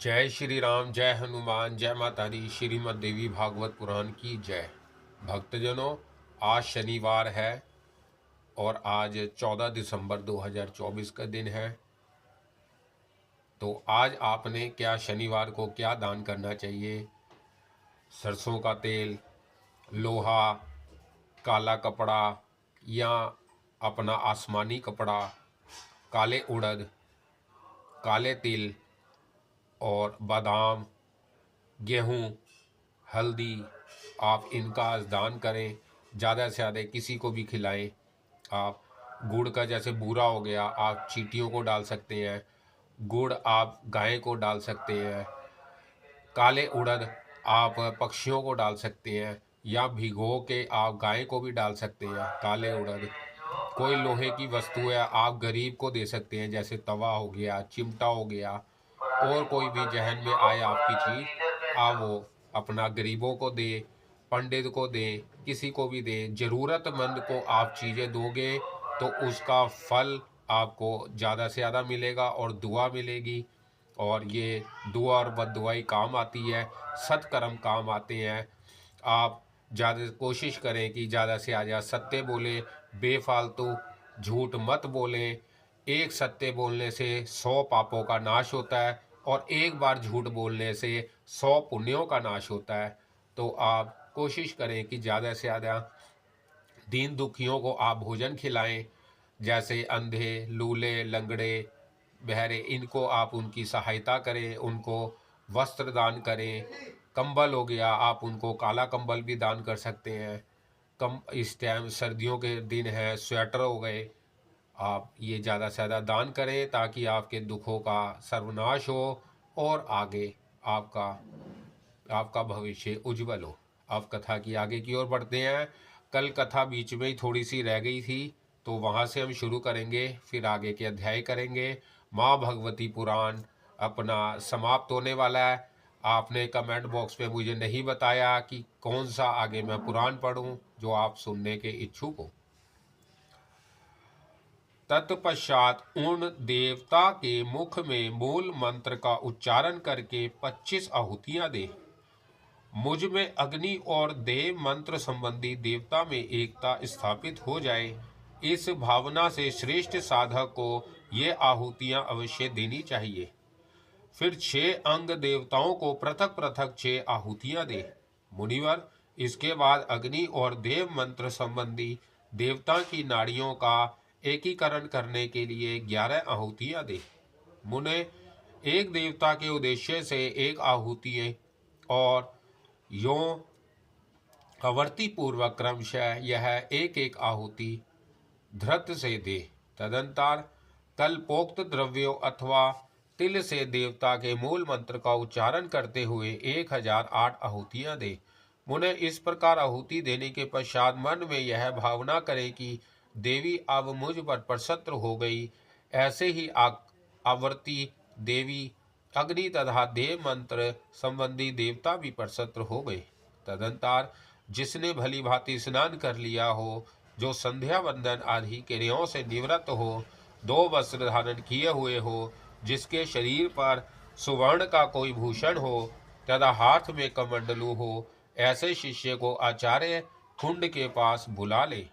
जय श्री राम, जय हनुमान, जय माता दी। श्रीमद् देवी भागवत पुराण की जय। भक्तजनों, आज शनिवार है और आज 14 दिसंबर 2024 का दिन है। तो आज आपने क्या शनिवार को क्या दान करना चाहिए? सरसों का तेल, लोहा, काला कपड़ा या अपना आसमानी कपड़ा, काले उड़द, काले तिल और बादाम, गेहूँ, हल्दी, आप इनका आज दान करें। ज़्यादा से ज़्यादा किसी को भी खिलाएं। आप गुड़ का जैसे बूरा हो गया, आप चींटियों को डाल सकते हैं। गुड़ आप गाय को डाल सकते हैं। काले उड़द आप पक्षियों को डाल सकते हैं, या भिगो के आप गाय को भी डाल सकते हैं काले उड़द। कोई लोहे की वस्तु है आप गरीब को दे सकते हैं, जैसे तवा हो गया, चिमटा हो गया, और कोई भी जहन में आए आपकी चीज़ आप वो अपना गरीबों को दे, पंडित को दे, किसी को भी दे। ज़रूरतमंद को आप चीज़ें दोगे तो उसका फल आपको ज़्यादा से ज़्यादा मिलेगा और दुआ मिलेगी। और ये दुआ और बद्दुआई काम आती है, सत्कर्म काम आते हैं। आप ज़्यादा कोशिश करें कि ज़्यादा से ज़्यादा सत्य बोलें, बेफालतू झूठ मत बोलें। एक सत्य बोलने से 100 पापों का नाश होता है और एक बार झूठ बोलने से 100 पुण्यों का नाश होता है। तो आप कोशिश करें कि ज़्यादा से ज़्यादा दीन दुखियों को आप भोजन खिलाएं। जैसे अंधे, लूले, लंगड़े, बहरे, इनको आप उनकी सहायता करें, उनको वस्त्र दान करें। कंबल हो गया, आप उनको काला कंबल भी दान कर सकते हैं। कम इस टाइम सर्दियों के दिन है, स्वेटर हो गए, आप ये ज़्यादा से ज़्यादा दान करें ताकि आपके दुखों का सर्वनाश हो और आगे आपका आपका भविष्य उज्जवल हो। अब कथा की आगे की ओर बढ़ते हैं। कल कथा बीच में ही थोड़ी सी रह गई थी, तो वहाँ से हम शुरू करेंगे, फिर आगे के अध्याय करेंगे। माँ भगवती पुराण अपना समाप्त होने वाला है। आपने कमेंट बॉक्स में मुझे नहीं बताया कि कौन सा आगे मैं पुराण पढ़ूं जो आप सुनने के इच्छुक हो। तत्पश्चात उन देवता के मुख में मूल मंत्र का उच्चारण करके 25 आहुतियां दे। मुझ में अग्नि और देव मंत्र संबंधी देवता में एकता स्थापित हो जाए, इस भावना से श्रेष्ठ साधक को ये आहुतियां अवश्य देनी चाहिए। फिर 6 अंग देवताओं को पृथक पृथक 6 आहुतियां दे। मुनिवर, इसके बाद अग्नि और देव मंत्र संबंधी देवता की नाड़ियों का एकीकरण करने के लिए 11 आहुतियां दे। मुने, एक देवता के उद्देश्य से एक आहुति और यो आवर्ती पूर्वक क्रमशः यह एक एक आहुति धृत से दे। तदंतर कल्पोक्त द्रव्यों अथवा तिल से देवता के मूल मंत्र का उच्चारण करते हुए 1008 आहुतियां दे। मुने, इस प्रकार आहुति देने के पश्चात मन में यह भावना करे कि देवी अब मुझ पर प्रसन्न हो गई। ऐसे ही आवर्ती देवी, अग्नि तथा देव मंत्र संबंधी देवता भी प्रसन्न हो गए। तदंतर जिसने भली भांति स्नान कर लिया हो, जो संध्या वंदन आदि क्रियाओं से निवृत्त हो, 2 वस्त्र धारण किए हुए हो, जिसके शरीर पर सुवर्ण का कोई भूषण हो तथा हाथ में कमंडलू हो, ऐसे शिष्य को आचार्य कुंड के पास बुला ले।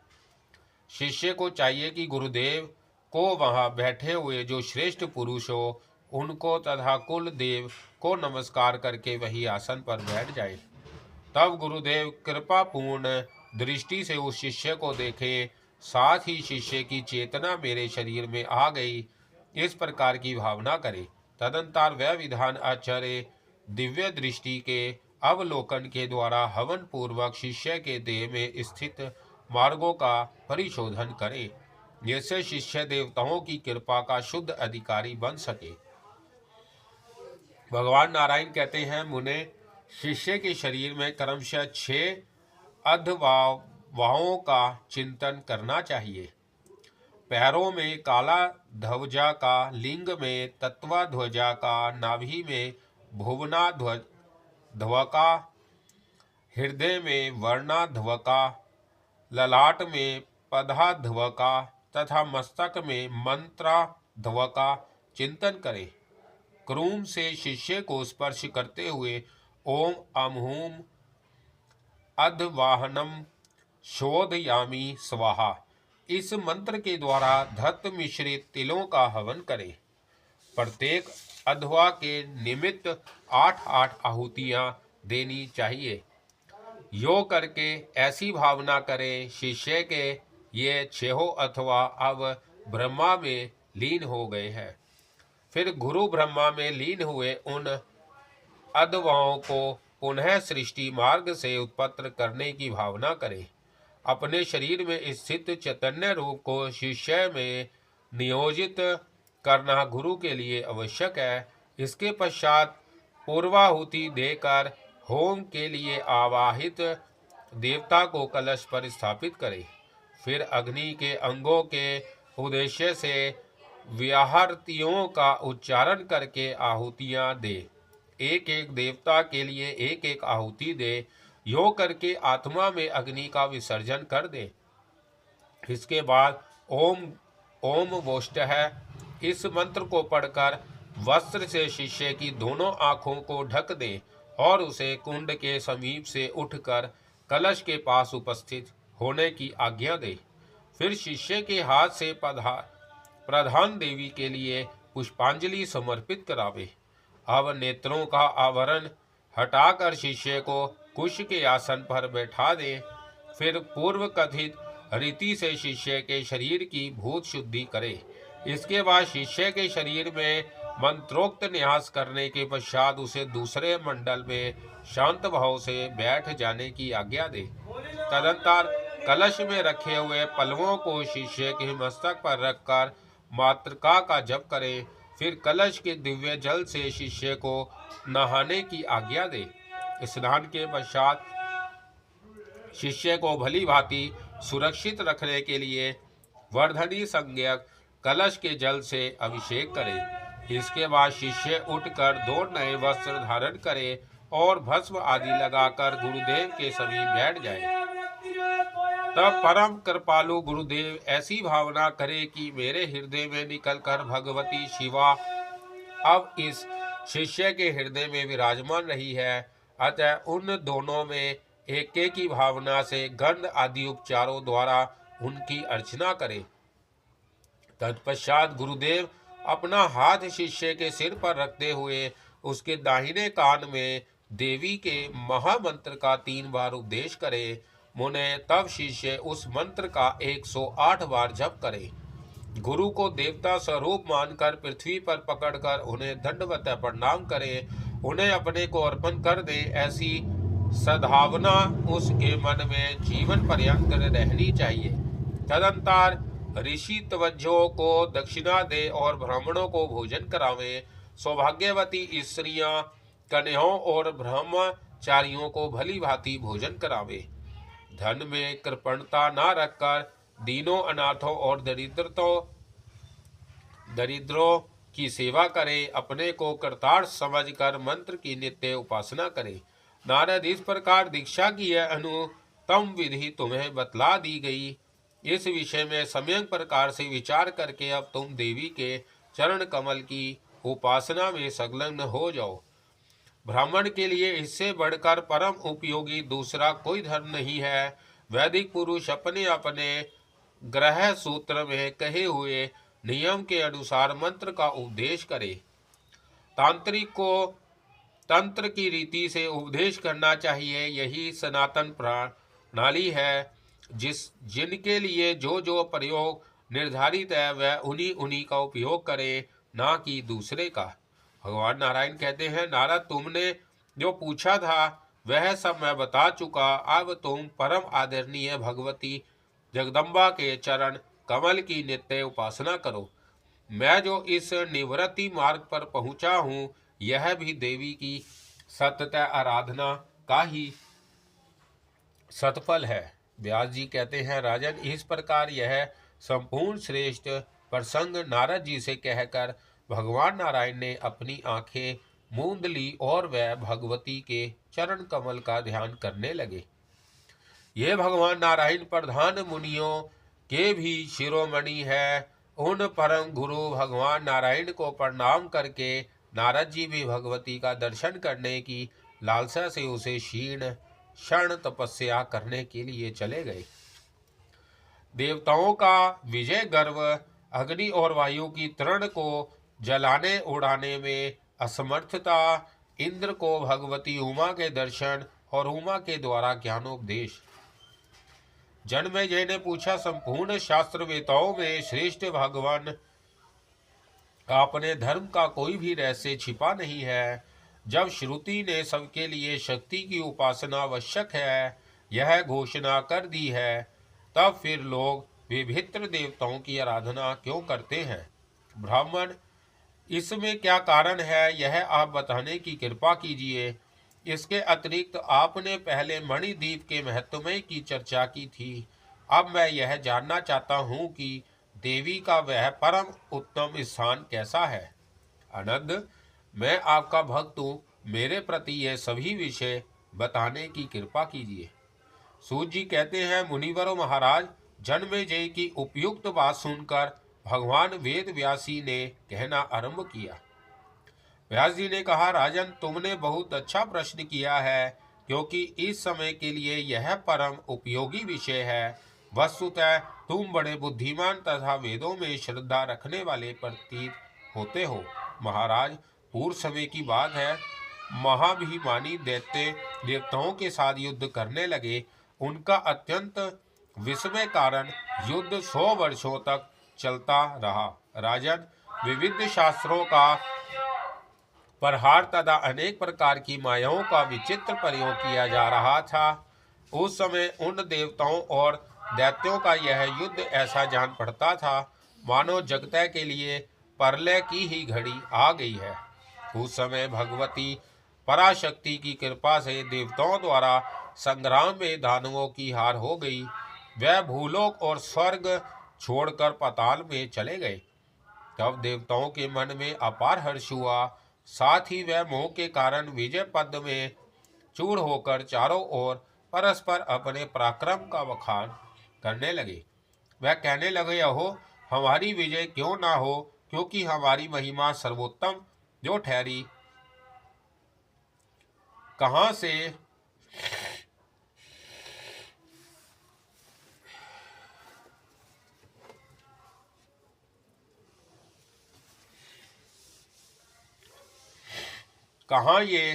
शिष्य को चाहिए कि गुरुदेव को वहां बैठे हुए जो श्रेष्ठ पुरुष हो, उनको तथा कुल देव को नमस्कार करके वही आसन पर बैठ जाए। तब गुरुदेव कृपा पूर्ण दृष्टि से उस शिष्य को देखें, साथ ही शिष्य की चेतना मेरे शरीर में आ गई, इस प्रकार की भावना करे। तदंतर वह विधान आचार्य दिव्य दृष्टि के अवलोकन के द्वारा हवन पूर्वक शिष्य के देह में स्थित मार्गों का परिशोधन करे, जिससे शिष्य देवताओं की कृपा का शुद्ध अधिकारी बन सके। भगवान नारायण कहते हैं, मुने, शिष्य के शरीर में क्रमशः 6 अधवाओं का चिंतन करना चाहिए। पैरों में काला ध्वजा का, लिंग में तत्वा ध्वजा का, नाभि में भुवना ध्वका, हृदय में वर्णा ध्वका, ललाट में पधा ध्वका तथा मस्तक में मंत्रा ध्वका चिंतन करें। क्रूम से शिष्य को स्पर्श करते हुए ओम अमहूम अधवाहनम शोधयामी स्वाहा इस मंत्र के द्वारा धत्त मिश्रित तिलों का हवन करें। प्रत्येक अधवा के निमित्त 8-8 आहुतियां देनी चाहिए। योग करके ऐसी भावना करें शिष्य के ये 6 अथवा अब ब्रह्मा में लीन हो गए हैं। फिर गुरु ब्रह्मा में लीन हुए उन अधवाओं को पुनः सृष्टि मार्ग से उत्पन्न करने की भावना करें। अपने शरीर में स्थित चैतन्य रूप को शिष्य में नियोजित करना गुरु के लिए आवश्यक है। इसके पश्चात पूर्वाहुति देकर होम के लिए आवाहित देवता को कलश पर स्थापित करें। फिर अग्नि के अंगों के उद्देश्य से व्याहृतियों का उच्चारण करके आहुतियां दे। एक एक देवता के लिए एक एक आहुति दे। योग करके आत्मा में अग्नि का विसर्जन कर दे। इसके बाद ओम ओम वोष्टः इस मंत्र को पढ़कर वस्त्र से शिष्य की दोनों आंखों को ढक दे और उसे कुंड के समीप से उठकर कलश के पास उपस्थित होने की आज्ञा दे। फिर शिष्य के हाथ से प्रधान देवी के लिए पुष्पांजलि समर्पित करावे। अब नेत्रों का आवरण हटाकर शिष्य को कुश के आसन पर बैठा दे। फिर पूर्व कथित रीति से शिष्य के शरीर की भूत शुद्धि करे। इसके बाद शिष्य के शरीर में मंत्रोक्त न्यास करने के पश्चात उसे दूसरे मंडल में शांत भाव से बैठ जाने की आज्ञा दे। तदंतर कलश में रखे हुए पलवों को शिष्य के मस्तक पर रखकर मातृका का जप करे। फिर कलश के दिव्य जल से शिष्य को नहाने की आज्ञा दे। स्नान के पश्चात शिष्य को भली भांति सुरक्षित रखने के लिए वर्धनी संज्ञक कलश के जल से अभिषेक करे। इसके बाद शिष्य उठकर 2 नए वस्त्र धारण करे और भस्म आदि लगाकर गुरुदेव के समीप बैठ जाए। तब परम कृपालु गुरुदेव ऐसी भावना करे कि मेरे हृदय में निकलकर भगवती शिवा अब इस शिष्य के हृदय में विराजमान रही है। अतः उन दोनों में एक की भावना से गंध आदि उपचारों द्वारा उनकी अर्चना करे। तत्पश्चात गुरुदेव अपना हाथ शिष्य के सिर पर रखते हुए उसके दाहिने कान में देवी के महामंत्र का 3 बार उपदेश करे। मुने तब शिष्य उस मंत्र का 108 बार जप करे। गुरु को देवता स्वरूप मानकर पृथ्वी पर पकड़कर उन्हें दंडवत प्रणाम करे। उन्हें अपने को अर्पण कर दे। ऐसी सद्भावना उसके मन में जीवन पर्यंत रहनी चाहिए। तदंतर ऋषि तवज्जो को दक्षिणा दे और ब्राह्मणों को भोजन करावे। सौभाग्यवती स्त्रियां कन्याओं और ब्रह्मचारियों को भली भांति भोजन करावे। धन में कृपणता न रखकर दीनों, अनाथों और दरिद्रों की सेवा करे। अपने को कृतार्थ समझकर मंत्र की नित्य उपासना करे। नारद, इस प्रकार दीक्षा की यह अनुत्तम विधि तुम्हें बतला दी गई। इस विषय में सम्यक प्रकार से विचार करके अब तुम देवी के चरण कमल की उपासना में संलग्न हो जाओ। ब्राह्मण के लिए इससे बढ़कर परम उपयोगी दूसरा कोई धर्म नहीं है। वैदिक पुरुष अपने अपने ग्रह सूत्र में कहे हुए नियम के अनुसार मंत्र का उपदेश करे। तांत्रिक को तंत्र की रीति से उपदेश करना चाहिए। यही सनातन प्रणाली है। जिनके लिए जो जो प्रयोग निर्धारित है वह उन्हीं का उपयोग करे, ना कि दूसरे का। भगवान नारायण कहते हैं, नारद, तुमने जो पूछा था वह सब मैं बता चुका। अब तुम परम आदरणीय भगवती जगदम्बा के चरण कमल की नित्य उपासना करो। मैं जो इस निवृत्ति मार्ग पर पहुंचा हूँ, यह भी देवी की सतत आराधना का ही सतफल है। व्यास जी कहते हैं, राजन, इस प्रकार यह संपूर्ण श्रेष्ठ प्रसंग नारद जी से कहकर भगवान नारायण ने अपनी आंखें मूंद ली और वह भगवती के चरण कमल का ध्यान करने लगे। ये भगवान नारायण प्रधान मुनियों के भी शिरोमणि है। उन परम गुरु भगवान नारायण को प्रणाम करके नारद जी भी भगवती का दर्शन करने की लालसा से उसे क्षण तपस्या करने के लिए चले गए। देवताओं का विजय गर्व अग्नि और वायु की तृण को जलाने उड़ाने में असमर्थता, इंद्र को भगवती उमा के दर्शन और उमा के द्वारा ज्ञानोपदेश। जन्मेजय ने पूछा, संपूर्ण शास्त्र वेताओं में श्रेष्ठ भगवान अपने धर्म का कोई भी रहस्य छिपा नहीं है। जब श्रुति ने सबके लिए शक्ति की उपासना आवश्यक है यह घोषणा कर दी है, तब फिर लोग विभिन्न देवताओं की आराधना क्यों करते हैं? ब्राह्मण, इसमें क्या कारण है यह आप बताने की कृपा कीजिए। इसके अतिरिक्त आपने पहले मणिद्वीप के महत्वमय की चर्चा की थी। अब मैं यह जानना चाहता हूँ कि देवी का वह परम उत्तम स्थान कैसा है। अनंत, मैं आपका भक्त हूँ, मेरे प्रति यह सभी विषय बताने की कृपा कीजिए। सूत जी कहते हैं, मुनिवरों महाराज, जन्मेजय की उपयुक्त बात सुनकर भगवान वेद व्यासी ने कहना आरंभ किया। व्यास जी ने कहा, राजन, तुमने बहुत अच्छा प्रश्न किया है, क्योंकि इस समय के लिए यह परम उपयोगी विषय है। वस्तुतः तुम बड़े बुद्धिमान तथा वेदों में श्रद्धा रखने वाले प्रतीत होते हो। महाराज, पूर्व समय की बात है, महाभिमानी दैत्य देवताओं के साथ युद्ध करने लगे। उनका अत्यंत विस्मय कारण युद्ध 100 वर्षों तक चलता रहा। राजन, विविध शास्त्रों का प्रहार तथा अनेक प्रकार की मायाओं का विचित्र प्रयोग किया जा रहा था। उस समय उन देवताओं और दैत्यों का यह युद्ध ऐसा जान पड़ता था मानो जगत के लिए प्रलय की ही घड़ी आ गई है। उस समय भगवती पराशक्ति की कृपा से देवताओं द्वारा संग्राम में दानवों की हार हो गई। वह भूलोक और स्वर्ग छोड़कर पाताल में चले गए। तब देवताओं के मन में अपार हर्ष हुआ। साथ ही वह मोह के कारण विजय पद में चूर होकर चारों ओर परस्पर अपने पराक्रम का बखान करने लगे। वह कहने लगे, अहो, हमारी विजय क्यों ना हो, क्योंकि हमारी महिमा सर्वोत्तम जो ठहरी। कहां ये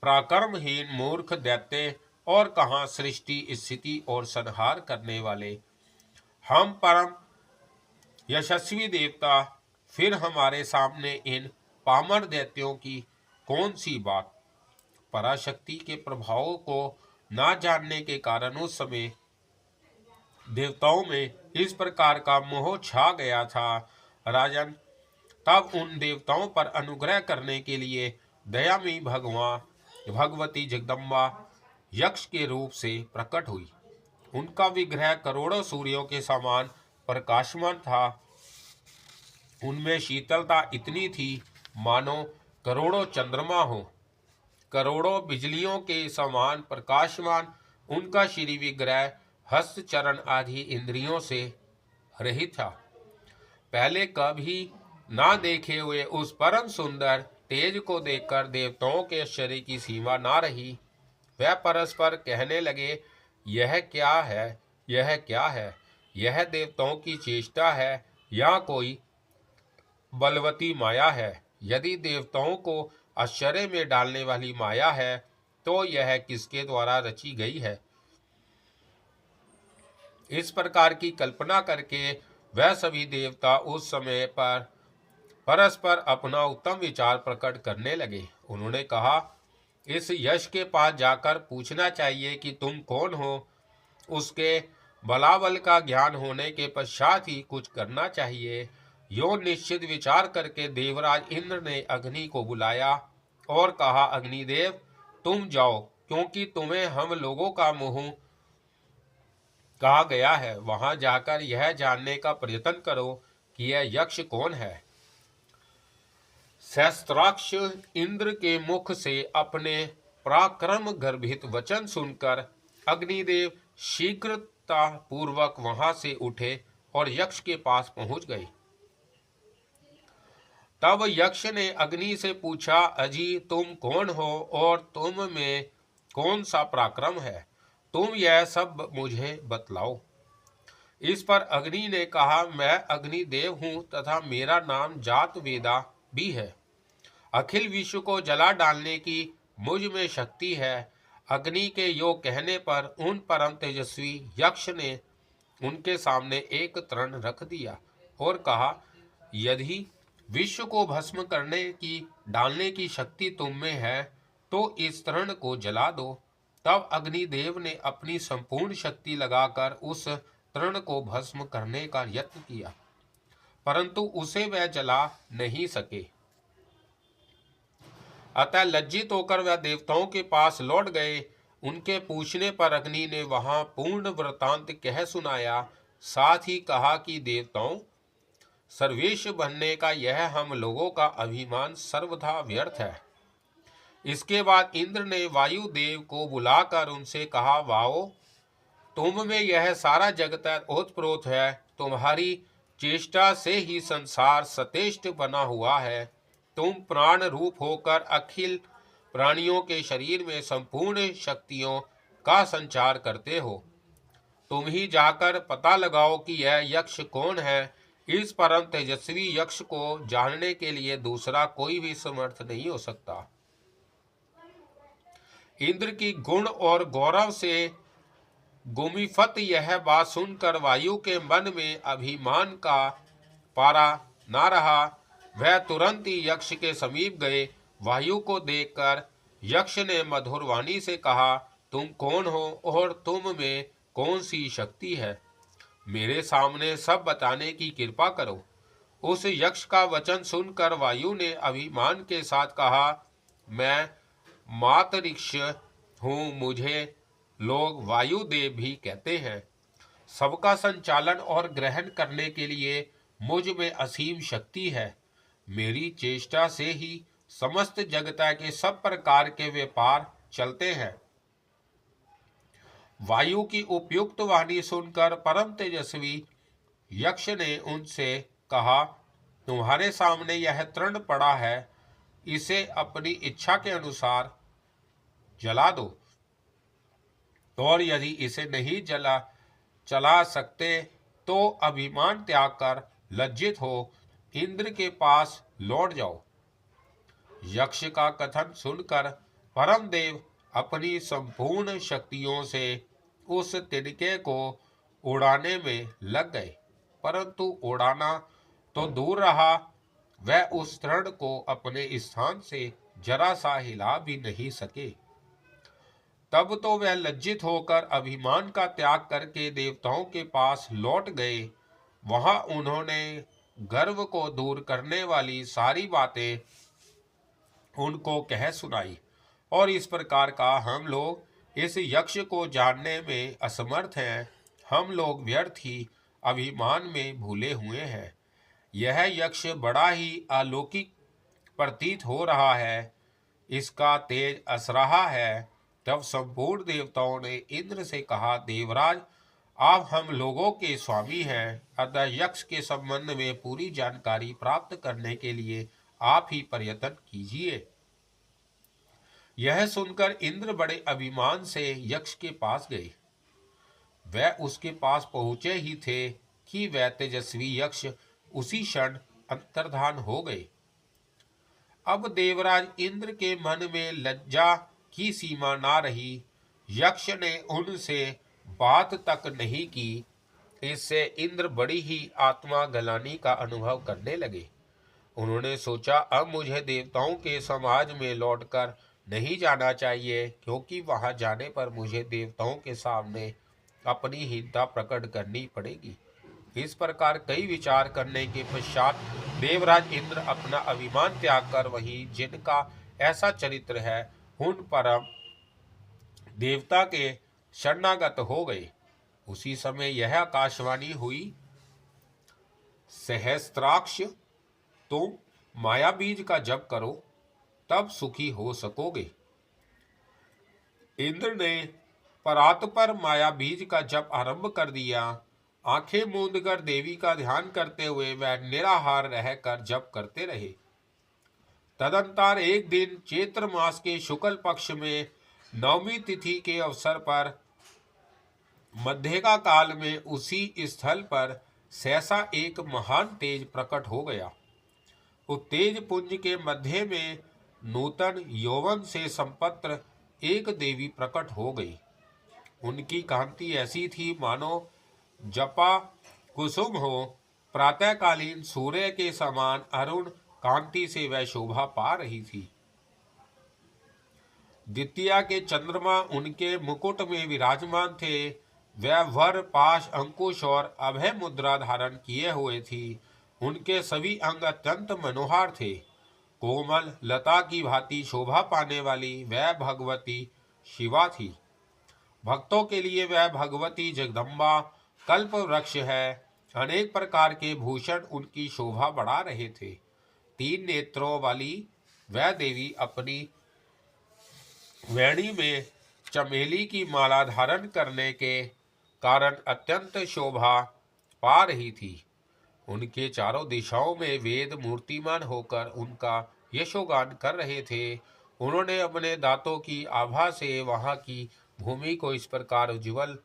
पराक्रमहीन मूर्ख दैत्य और कहां सृष्टि, स्थिति और संहार करने वाले हम परम यशस्वी देवता। फिर हमारे सामने इन पामर दैत्यों की कौन सी बात? पराशक्ति के प्रभावों को ना जानने के कारण उस समय देवताओं में इस प्रकार का मोह छा गया था। राजन, तब उन देवताओं पर अनुग्रह करने के लिए दयामयी भगवती जगदम्बा यक्ष के रूप से प्रकट हुई। उनका विग्रह करोड़ों सूर्यों के समान प्रकाशमान था। उनमें शीतलता इतनी थी मानो करोड़ों चंद्रमा हो। करोड़ों बिजलियों के समान प्रकाशमान उनका श्री विग्रह हस्त, चरण आदि इंद्रियों से रहित था। पहले कभी ना देखे हुए उस परम सुंदर तेज को देखकर देवताओं के आश्चर्य की सीमा ना रही। वह परस्पर कहने लगे, यह क्या है, यह क्या है? यह देवताओं की चेष्टा है या कोई बलवती माया है? यदि देवताओं को आश्चर्य में डालने वाली माया है तो यह किसके द्वारा रची गई है? इस प्रकार की कल्पना करके वह सभी देवता उस समय पर परस्पर अपना उत्तम विचार प्रकट करने लगे। उन्होंने कहा, इस यश के पास जाकर पूछना चाहिए कि तुम कौन हो। उसके बलाबल का ज्ञान होने के पश्चात ही कुछ करना चाहिए। यो निश्चित विचार करके देवराज इंद्र ने अग्नि को बुलाया और कहा, अग्निदेव, तुम जाओ, क्योंकि तुम्हें हम लोगों का मुंह कहा गया है। वहां जाकर यह जानने का प्रयत्न करो कि यह यक्ष कौन है। सहस्त्राक्ष इंद्र के मुख से अपने पराक्रम गर्भित वचन सुनकर अग्निदेव शीघ्रता पूर्वक वहां से उठे और यक्ष के पास पहुंच गए। तब यक्ष ने अग्नि से पूछा, अजी तुम कौन हो और तुम में कौन सा पराक्रम है? तुम यह सब मुझे बतलाओ। इस पर अग्नि ने कहा, मैं अग्निदेव हूँ तथा मेरा नाम जात वेदा भी है। अखिल विश्व को जला डालने की मुझ में शक्ति है। अग्नि के योग कहने पर उन परम तेजस्वी यक्ष ने उनके सामने एक तृण रख दिया और कहा, यदि विश्व को भस्म करने की डालने की शक्ति तुम में है तो इस तृण को जला दो। तब अग्निदेव ने अपनी संपूर्ण शक्ति लगाकर उस तृण को भस्म करने का यत्न किया, परंतु उसे वह जला नहीं सके। अतः लज्जित होकर वह देवताओं के पास लौट गए। उनके पूछने पर अग्नि ने वहां पूर्ण वृतांत कह सुनाया। साथ ही कहा कि देवताओं, सर्वेश बनने का यह हम लोगों का अभिमान सर्वथा व्यर्थ है। इसके बाद इंद्र ने वायुदेव को बुलाकर उनसे कहा, वाओ, तुम में यह सारा जगत ओतप्रोत है। तुम्हारी चेष्टा से ही संसार सतेष्ट बना हुआ है। तुम प्राण रूप होकर अखिल प्राणियों के शरीर में संपूर्ण शक्तियों का संचार करते हो। तुम ही जाकर पता लगाओ कि यह यक्ष कौन है। इस परम तेजस्वी यक्ष को जानने के लिए दूसरा कोई भी समर्थ नहीं हो सकता। इंद्र की गुण और गौरव से गुमिफत यह बात सुनकर वायु के मन में अभिमान का पारा ना रहा। वह तुरंत ही यक्ष के समीप गए। वायु को देखकर यक्ष ने मधुर वाणी से कहा, तुम कौन हो और तुम में कौन सी शक्ति है? मेरे सामने सब बताने की कृपा करो। उस यक्ष का वचन सुनकर वायु ने अभिमान के साथ कहा, मैं मातरिक्ष हूँ, मुझे लोग वायुदेव भी कहते हैं। सबका संचालन और ग्रहण करने के लिए मुझ में असीम शक्ति है। मेरी चेष्टा से ही समस्त जगत के सब प्रकार के व्यापार चलते हैं। वायु की उपयुक्त वाणी सुनकर परम तेजस्वी यक्ष ने उनसे कहा, तुम्हारे सामने यह तृण पड़ा है, इसे अपनी इच्छा के अनुसार जला दो। और यदि इसे नहीं चला सकते तो अभिमान त्याग कर लज्जित हो इंद्र के पास लौट जाओ। यक्ष का कथन सुनकर परमदेव अपनी संपूर्ण शक्तियों से उस तिनके को उड़ाने में लग गए, परंतु उड़ाना तो दूर रहा, वह उस तृण को अपने स्थान से जरा सा हिला भी नहीं सके। तब तो वह लज्जित होकर अभिमान का त्याग करके देवताओं के पास लौट गए। वहां उन्होंने गर्व को दूर करने वाली सारी बातें उनको कह सुनाई और इस प्रकार का, हम लोग इस यक्ष को जानने में असमर्थ हैं। हम लोग व्यर्थ ही अभिमान में भूले हुए हैं। यह यक्ष बड़ा ही अलौकिक प्रतीत हो रहा है, इसका तेज असराहा है। तब संपूर्ण देवताओं ने इंद्र से कहा, देवराज, आप हम लोगों के स्वामी हैं, अतः यक्ष के संबंध में पूरी जानकारी प्राप्त करने के लिए आप ही प्रयत्न कीजिए। यह सुनकर इंद्र बड़े अभिमान से यक्ष के पास गए। वह उसके पास पहुंचे ही थे कि वह तेजस्वी यक्ष उसी क्षण अंतर्धान हो गए। अब देवराज इंद्र के मन में लज्जा की सीमा ना रही। यक्ष ने उनसे बात तक नहीं की। इससे इंद्र बड़ी ही आत्मा गलानी का अनुभव करने लगे। उन्होंने सोचा, अब मुझे देवताओं के समाज में लौटकर नहीं जाना चाहिए, क्योंकि वहां जाने पर मुझे देवताओं के सामने अपनी हीनता प्रकट करनी पड़ेगी। इस प्रकार कई विचार करने के पश्चात देवराज इंद्र अपना अभिमान त्याग कर वहीं जिनका ऐसा चरित्र है उन परम देवता के शरणागत हो गए। उसी समय यह आकाशवाणी हुई, सहस्त्राक्ष, तुम माया बीज का जप करो, तब सुखी हो सकोगे। इंद्र ने परात पर माया बीज का जप आरंभ कर दिया। आंखें मूंद कर देवी का ध्यान करते हुए वह निराहार रहकर जप करते रहे। तदंतर एक दिन चैत्र मास के शुक्ल पक्ष में नवमी तिथि के अवसर पर मध्यका काल में उसी स्थल पर सहसा एक महान तेज प्रकट हो गया। उस तेज पुंज के मध्य में नूतन यौवन से संपत्र एक देवी प्रकट हो गई। उनकी कांति ऐसी थी मानो जपा कुसुम हो। प्रातःकालीन सूर्य के समान अरुण कांति से वह शोभा पा रही थी। द्वितीया के चंद्रमा उनके मुकुट में विराजमान थे। वह वर पाश अंकुश और अभय मुद्रा धारण किए हुए थी। उनके सभी अंग अत्यंत मनोहर थे। कोमल लता की भांति शोभा पाने वाली वह भगवती शिवा थी। भक्तों के लिए वह भगवती जगदम्बा कल्प वृक्ष है। अनेक प्रकार के भूषण उनकी शोभा बढ़ा रहे थे। 3 नेत्रों वाली वह देवी अपनी वेणी में चमेली की माला धारण करने के कारण अत्यंत शोभा पा रही थी। उनके चारों दिशाओं में वेद मूर्तिमान होकर उनका यशोगान कर रहे थे। उन्होंने अपने दांतों की आभा से वहां की भूमि को इस प्रकार उज्ज्वल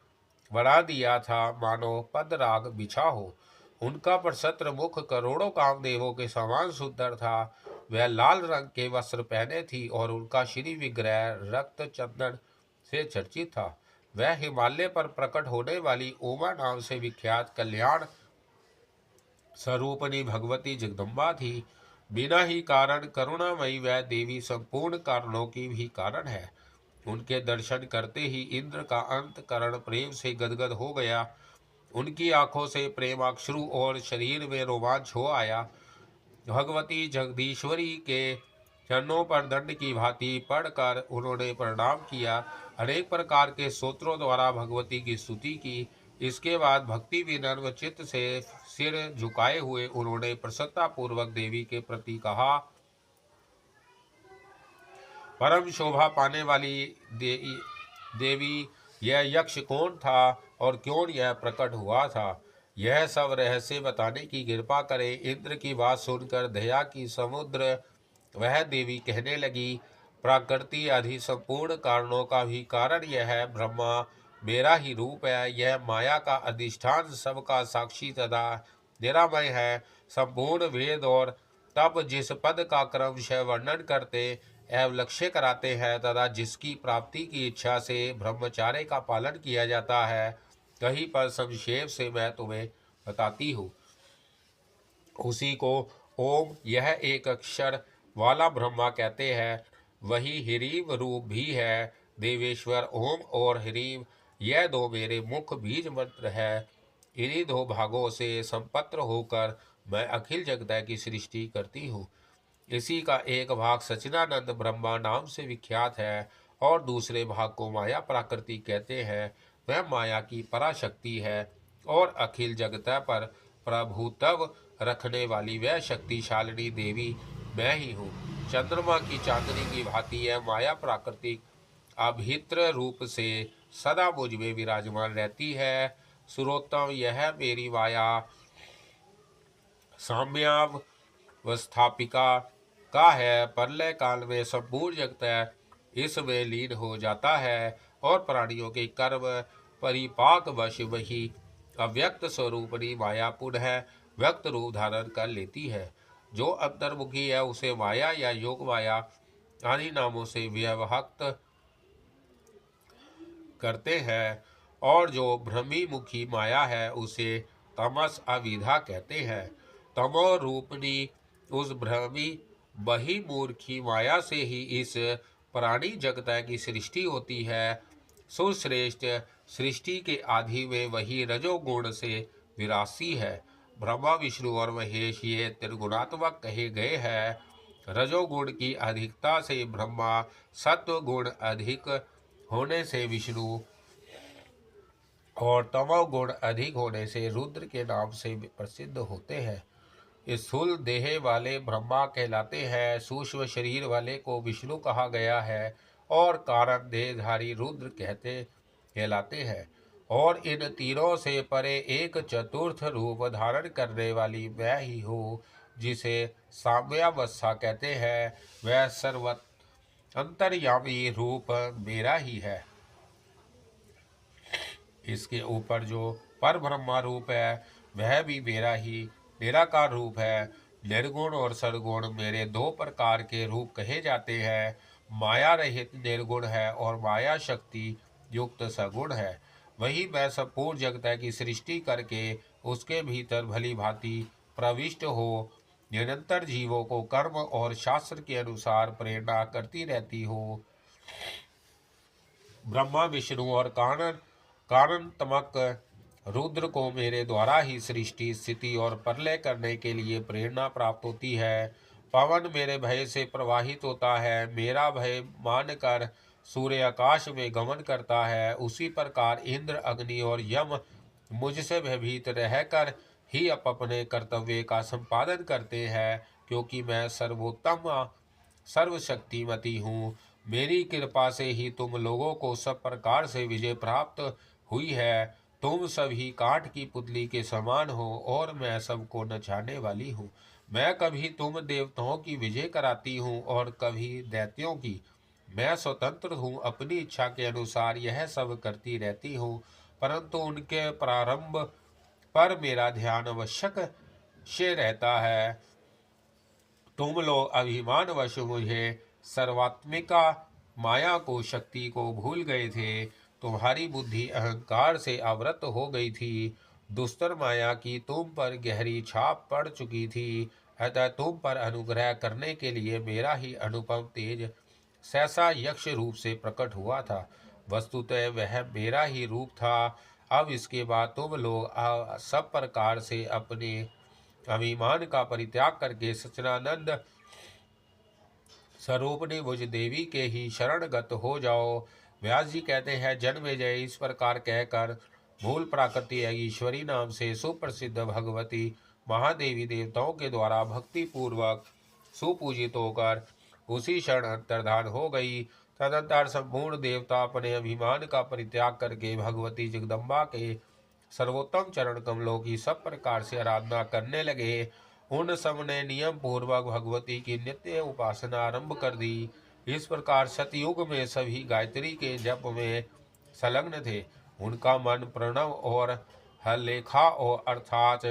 बना दिया था मानो पदराग बिछा हो। उनका प्रसत्र मुख करोड़ों कामदेवों के समान सुंदर था। वह लाल रंग के वस्त्र पहने थी और उनका श्री विग्रह रक्त चंदन से चर्चित था। वह हिमालय पर प्रकट होने वाली उमा नाम से विख्यात कल्याण स्वरूपनी भगवती जगदम्बा थी। बिना ही कारण करुणामयी वह देवी संपूर्ण कारणों की भी कारण है। उनके दर्शन करते ही इंद्र का अंतकरण प्रेम से गदगद हो गया। उनकी आंखों से प्रेमाश्रु और शरीर में रोमांच हो आया। भगवती जगदीश्वरी के चरणों पर दंड की भांति पढ़कर उन्होंने प्रणाम किया। अनेक प्रकार के स्तोत्रों द्वारा भगवती की स्तुति की। इसके बाद भक्ति विनम्र चित्त से सिर झुकाए हुए उन्होंने प्रसन्नता पूर्वक देवी के प्रति कहा, परम शोभा पाने वाली देवी यह यक्ष कौन था और क्यों यह प्रकट हुआ था? यह सब रहस्य बताने की कृपा करें। इंद्र की बात सुनकर दया की समुद्र वह देवी कहने लगी, प्रकृति आदि संपूर्ण कारणों का भी कारण यह है। ब्रह्मा मेरा ही रूप है। यह माया का अधिष्ठान सबका साक्षी तथा निरामय है। संपूर्ण वेद और तप जिस पद का क्रमशः वर्णन करते एवं लक्ष्य कराते हैं तथा जिसकी प्राप्ति की इच्छा से ब्रह्मचार्य का पालन किया जाता है, कहीं पर संक्षेप से मैं तुम्हें बताती हूँ। उसी को ओम यह एक अक्षर वाला ब्रह्मा कहते हैं। वही ह्रीम रूप भी है। देवेश्वर ओम और ह्रीम यह 2 मेरे मुख बीज मंत्र है। इन्हीं 2 भागों से संपत्र होकर मैं अखिल जगत की सृष्टि करती हूँ। इसी का एक भाग सच्चिदानंद ब्रह्मा नाम से विख्यात है और दूसरे भाग को माया प्राकृति कहते हैं। वह माया की पराशक्ति है और अखिल जगत पर प्रभुत्व रखने वाली वह शक्तिशालिनी देवी मैं ही हूँ। चंद्रमा की चांदनी की भांति यह माया प्राकृतिक अभित्र रूप से सदा मुझ में विराजमान रहती है। सुरोत्तम यह मेरी माया साम्यावस्थापिका का है। प्रलय काल में संपूर्ण जगत इसमें लीन हो जाता है और प्राणियों के कर्म परिपाक वश वही अव्यक्त स्वरूपणी माया पुनः व्यक्त रूप धारण कर लेती है। जो अंतर्मुखी है उसे माया या योग माया आदि नामों से व्यवहक्त करते हैं और जो भ्रमी मुखी माया है उसे तमस अविधा कहते हैं। तमो रूपनी उस भ्रमी बहिमूर्खी माया से ही इस प्राणी जगत की सृष्टि होती है। सुश्रेष्ठ सृष्टि के आदि में वही रजोगुण से विरासी है। ब्रह्मा विष्णु और महेश ये त्रिगुणात्मक कहे गए हैं। रजोगुण की अधिकता से ब्रह्मा, सत्व गुण अधिक होने से विष्णु और तमोगुण अधिक होने से रुद्र के नाम से प्रसिद्ध होते हैं। स्थूल देह वाले ब्रह्मा कहलाते हैं। सूक्ष्म शरीर वाले को विष्णु कहा गया है और कारण देहधारी रुद्र कहलाते हैं। और इन तीनों से परे एक चतुर्थ रूप धारण करने वाली मैं ही हूँ। जिसे साम्यावस्था कहते हैं, वह सर्वत अंतर्यामी रूप मेरा ही है। इसके ऊपर जो पर ब्रह्मा रूप है वह भी मेरा ही निराकार रूप है। निर्गुण और सद्गुण मेरे दो प्रकार के रूप कहे जाते हैं। माया रहित निर्गुण है और माया शक्ति युक्त सगुण है। वही मैं संपूर्ण जगत की सृष्टि करके उसके भीतर भली भांति प्रविष्ट हो निरंतर जीवों को कर्म और शास्त्र के अनुसार प्रेरणा करती रहती हो। ब्रह्मा विष्णु और कारणतमक रुद्र को मेरे द्वारा ही सृष्टि स्थिति और प्रलय करने के लिए प्रेरणा प्राप्त होती है। पवन मेरे भय से प्रवाहित होता है, मेरा भय मानकर सूर्य आकाश में गमन करता है। उसी प्रकार इंद्र अग्नि और यम मुझसे भयभीत रहकर ही अपने कर्तव्य का संपादन करते हैं, क्योंकि मैं सर्वोत्तम सर्वशक्तिमती हूँ। मेरी कृपा से ही तुम लोगों को सब प्रकार से विजय प्राप्त हुई है। तुम सभी काठ की पुतली के समान हो और मैं सबको नचाने वाली हूँ। मैं कभी तुम देवताओं की विजय कराती हूँ और कभी दैत्यों की। मैं स्वतंत्र हूँ, अपनी इच्छा के अनुसार यह सब करती रहती हूँ, परंतु उनके प्रारंभ पर मेरा ध्यान आवश्यक से रहता है। तुम लोग अभिमानवश मुझे सर्वात्मिका माया को शक्ति को भूल गए थे। तुम्हारी बुद्धि अहंकार से आवृत हो गई थी। दुस्तर माया की तुम पर गहरी छाप पड़ चुकी थी। अतः तुम पर अनुग्रह करने के लिए मेरा ही अनुपम तेज सहसा यक्ष रूप से प्रकट हुआ था। वस्तुतः वह मेरा ही रूप था। अब इसके बाद तुम लोग सब प्रकार से अपने अभिमान का परित्याग करके सच्चिदानंद स्वरूपनी मुझ देवी के ही शरणगत हो जाओ। व्यास जी कहते हैं, जन्मेजय इस प्रकार कहकर मूल प्राकृति ईश्वरी नाम से सुप्रसिद्ध भगवती महादेवी देवताओं के द्वारा भक्ति पूर्वक सुपूजित होकर उसी क्षण अंतर्धान हो गई। तदंतर संपूर्ण देवता अपने अभिमान का परित्याग करके भगवती जगदम्बा के सर्वोत्तम चरण कमलों की सब प्रकार से आराधना करने लगे। उन सब ने नियम पूर्वक भगवती की नित्य उपासना आरंभ कर दी। इस प्रकार सतयुग में सभी गायत्री के जप में संलग्न थे। उनका मन प्रणव और हलेखा और अर्थात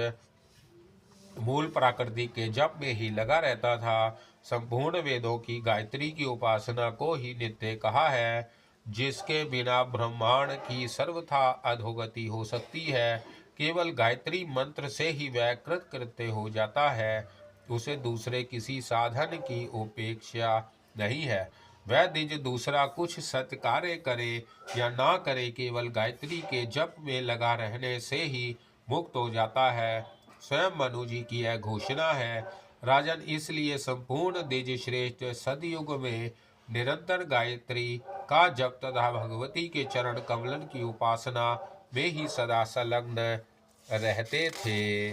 मूल प्राकृतिक के जप में ही लगा रहता था। संपूर्ण वेदों की गायत्री की उपासना को ही नित्य कहा है। जिसके बिना ब्रह्मांड की सर्वथा अधोगति हो सकती है। केवल गायत्री मंत्र से ही वह कृतकृत्य हो जाता है। उसे दूसरे किसी साधन की उपेक्षा नहीं है। वह द्विज दूसरा कुछ सत्य कार्य करे या ना करे, केवल गायत्री के जप में लगा रहने से ही मुक्त हो जाता है। स्वयं मनु जी की यह घोषणा है। राजन, इसलिए संपूर्ण द्विज श्रेष्ठ सदयुग में निरंतर गायत्री का जप तथा भगवती के चरण कमलन की उपासना में ही सदा संलग्न रहते थे।